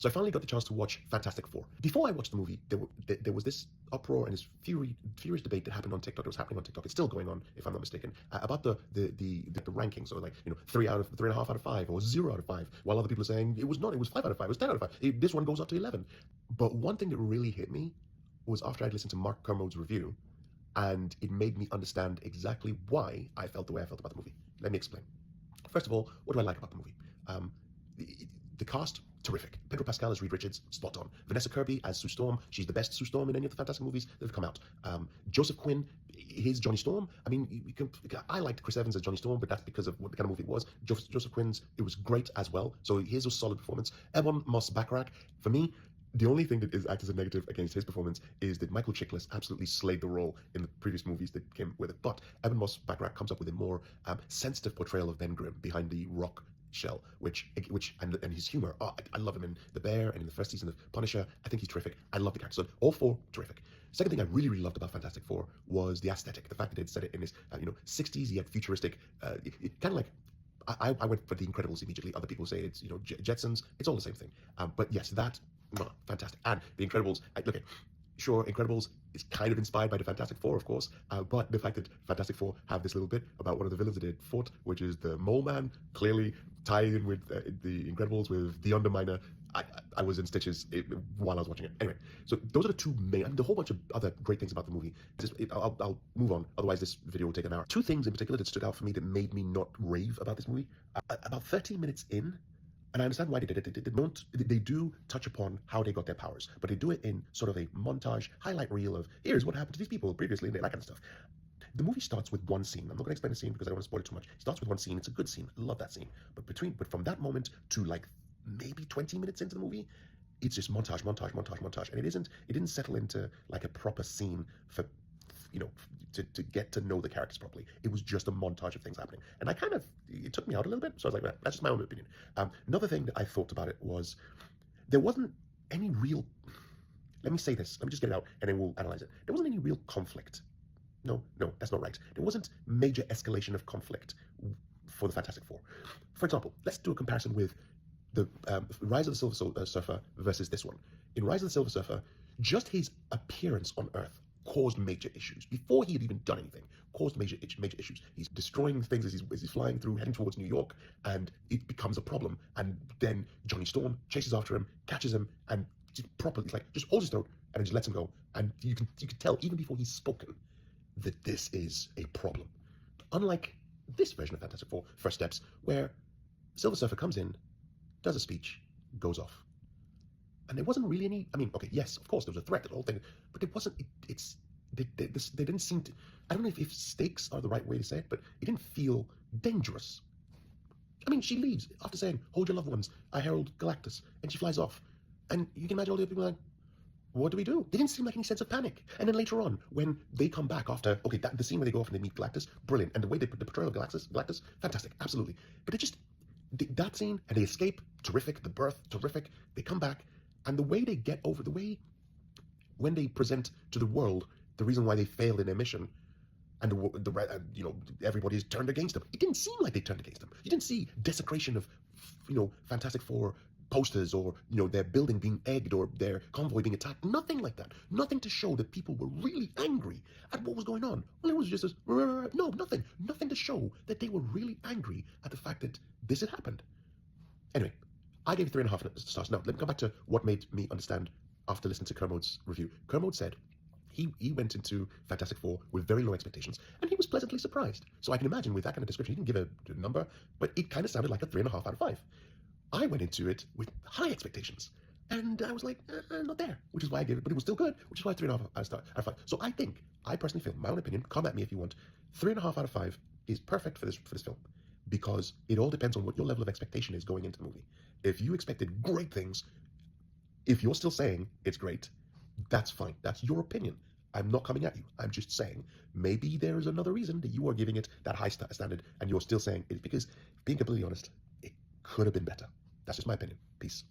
So I finally got the chance to watch Fantastic Four. Before I watched the movie, there was this uproar and this furious debate that happened on TikTok. It was happening on TikTok. It's still going on, if I'm not mistaken, about the rankings, or like 3.5 out of 5, or 0 out of 5. While other people are saying it was not. It was 5 out of 5. It was 10 out of 5. This one goes up to 11. But one thing that really hit me was after I'd listened to Mark Kermode's review, and it made me understand exactly why I felt the way I felt about the movie. Let me explain. First of all, what do I like about the movie? The cast, terrific. Pedro Pascal as Reed Richards, spot on. Vanessa Kirby as Sue Storm, she's the best Sue Storm in any of the Fantastic movies that have come out. Joseph Quinn, his Johnny Storm, I mean, I liked Chris Evans as Johnny Storm, but that's because of what the kind of movie it was. Joseph Quinn's, it was great as well, so his was a solid performance. Ebon Moss-Bachrach, for me, the only thing that acts as a negative against his performance is that Michael Chiklis absolutely slayed the role in the previous movies that came with it. But Ebon Moss-Bachrach comes up with a more sensitive portrayal of Ben Grimm behind the rock shell, and his humor. Oh, I love him in The Bear and in the first season of Punisher. I think he's terrific. I love the character. So all four, terrific. Second thing I really, really loved about Fantastic Four was the aesthetic. The fact that they'd set it in this 60s yet futuristic, kind of like. I went for The Incredibles immediately. Other people say it's Jetsons. It's all the same thing. But yes, that fantastic. And The Incredibles. Okay, sure, Incredibles is kind of inspired by the Fantastic Four, of course, but the fact that Fantastic Four have this little bit about one of the villains that they fought, which is the Mole Man, clearly tied in with the Incredibles, with the Underminer. I was in stitches while I was watching it. Anyway, so those are the two main, the whole bunch of other great things about the movie. I'll move on, otherwise this video will take an hour. Two things in particular that stood out for me that made me not rave about this movie. About 13 minutes in, and I understand why they did it. They do touch upon how they got their powers, but they do it in sort of a montage, highlight reel of here's what happened to these people previously, and that kind of stuff. The movie starts with one scene. I'm not going to explain the scene because I don't want to spoil it too much. It starts with one scene. It's a good scene. I love that scene. But from that moment to like maybe 20 minutes into the movie, it's just montage, and it didn't settle into like a proper scene for to get to know the characters properly. It was just a montage of things happening, and it took me out a little bit. So I was like, that's just my own opinion. Another thing that I thought about it was there wasn't any real. Let me say this. Let me just get it out, and then we'll analyze it. There wasn't any real conflict. No, that's not right. There wasn't major escalation of conflict for the Fantastic Four. For example, let's do a comparison with the Rise of the Silver Surfer versus this one. In Rise of the Silver Surfer, just his appearance on Earth caused major issues. Before he had even done anything, caused major issues. He's destroying things as he's flying through, heading towards New York, and it becomes a problem. And then Johnny Storm chases after him, catches him, and just holds his throat, and then just lets him go. And you can tell, even before he's spoken, that this is a problem. Unlike this version of Fantastic Four, First Steps, where Silver Surfer comes in, does a speech, goes off. And there wasn't really any, I mean, okay, yes, of course, there was a threat, the whole thing, but it wasn't, they didn't seem to, I don't know if stakes are the right way to say it, but it didn't feel dangerous. I mean, she leaves after saying, hold your loved ones, I herald Galactus, and she flies off. And you can imagine all the other people like, what do we do? They didn't seem like any sense of panic. And then later on, when they come back after, okay, the scene where they go off and they meet Galactus, brilliant. And the way they put the portrayal of Galactus, fantastic, absolutely. But it just, that scene, and they escape, terrific. The birth, terrific. They come back, and the way they get over, the way when they present to the world the reason why they failed in their mission, and everybody's turned against them. It didn't seem like they turned against them. You didn't see desecration of, Fantastic Four posters, or their building being egged, or their convoy being attacked. Nothing like that. Nothing to show that people were really angry at what was going on. Well, it was just nothing to show that they were really angry at the fact that this had happened. Anyway, I gave it 3.5 stars. Now let me come back to what made me understand after listening to Kermode's review. Kermode said he went into Fantastic Four with very low expectations, and he was pleasantly surprised. So I can imagine with that kind of description, he didn't give a number, but it kind of sounded like a 3.5 out of 5. I went into it with high expectations, and I was like, not there, which is why I gave it, but it was still good, which is why 3.5 out of 5. So I personally feel, my own opinion, come at me if you want, 3.5 out of 5 is perfect for this film, because it all depends on what your level of expectation is going into the movie. If you expected great things, if you're still saying it's great, that's fine. That's your opinion. I'm not coming at you. I'm just saying maybe there is another reason that you are giving it that high standard, and you're still saying it's because, being completely honest, it could have been better. That's just my opinion. Peace.